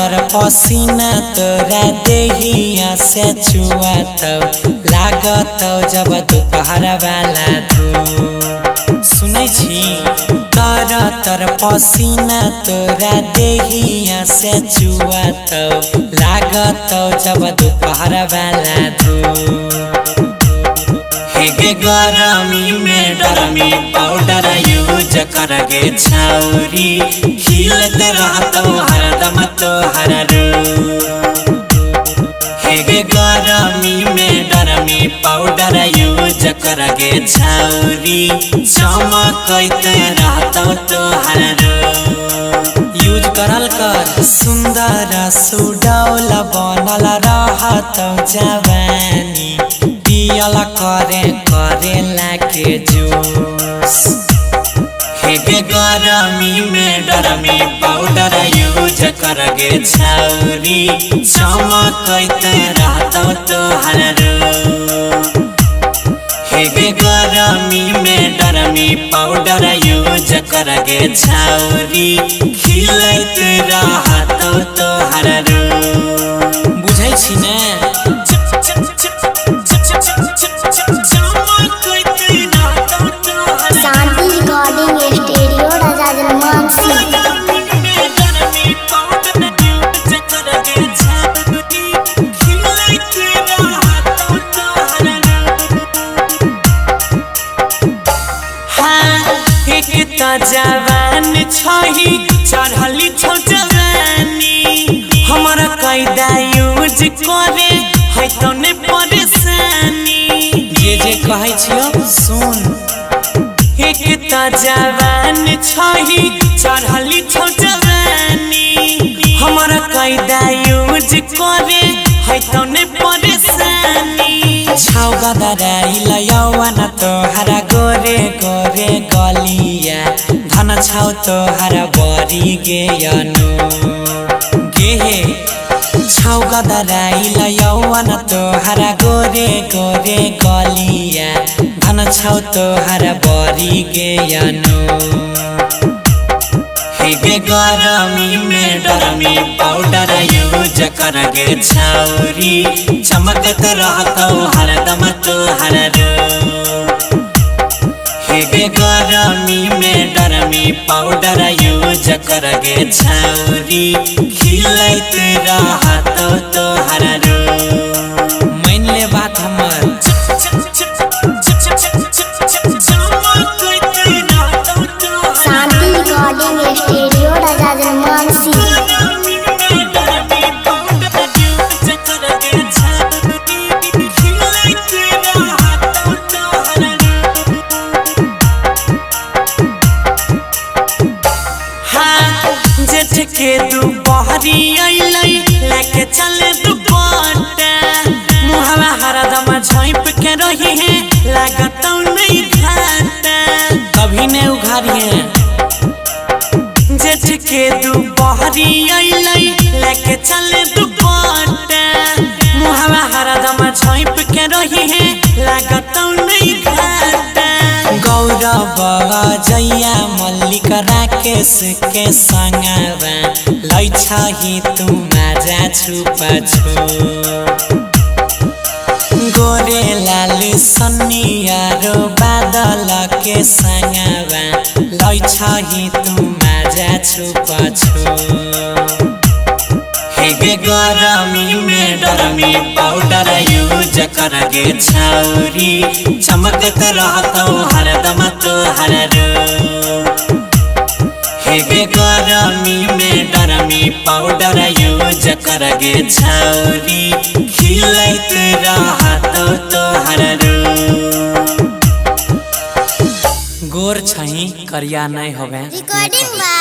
तर पसीना तोरा देहिया से छुआत लागत जब दोपहर वाला धूप। सुनै छी तर पसीना तोरा देहिया से छुआत लागत जब दोपहर वाला धूप। हेगे गरमी में डरमी पाउडर यूज करगे छौरी खिलते रहतो हरदम तोहर रूप। हेगे गरमी में डरमी पाउडर यूज करगे छौरी चमकते रहतो तोहर रूप। यूज करल कर सुंदर सुडौल बनल रहतो जवानी पियल करे लाके जूस। हेगे गरमी में डरमी पाउडर यूज करगे छौरी चमकते रहतो तोहर रूप। हेगे गरमी में डरमी पाउडर यूज करगे छौरी खिलते रहतो तोहर रूप। बुझै छी ने? जवान छही चढ़ली छौ जवानी हमारा कैदा यूज करे है तो ने परेशानी। जे कहै छियो सुन। एक त जवान छही चढ़ली छौ जवानी हमारा कैदा यूज करे है तो ने परेशानी। छौ गदराइल यौवन तोहरा गोरे गोरे गलिया धन छौ तोहरा बरी गेयनु गे। छौ गदराइल यौवन तोहरा गोरे गोरे गलिया धन छौ तोहरा बरी गेयनु। हेगे गरमी में डरमी पाउडर यूज करगे छौरी चमकत रहतो हरदम तोहर रूप। हेगे गरमी में डरमी पाउडर यूज करगे छौरी खिलते रहतो तोहर रूप। मान ले बात हमर। के दुपहरी अइलै लेके चले दुपट्टा मुहवा हरदम झाँप के रही है लागतौ नहीं घाटा कभी नहीं उघारिए। जेठ के दुपहरी अइलै लेके चले दुपट्टा मुहवा हरदम झाँप के रही है लागतौ नहीं घाटा। गौरव जैया मल्लिक राकेश के संगवा लै छही तू माजा छुपा छु। गोरे लाल सन्नियारो बादल के संगवा लै छही तू माजा छुपा छु। हेगे गरमी में डरमी पाउडर यूज करगे छौरी चमकत रहतो हरदम तोहर रूप। हेगे गरमी में डरमी पाउडर यूज करगे छौरी खिलते रहतो तोहर रूप। गोर छही करिया नहीं होवे। रिकॉर्डिंग बा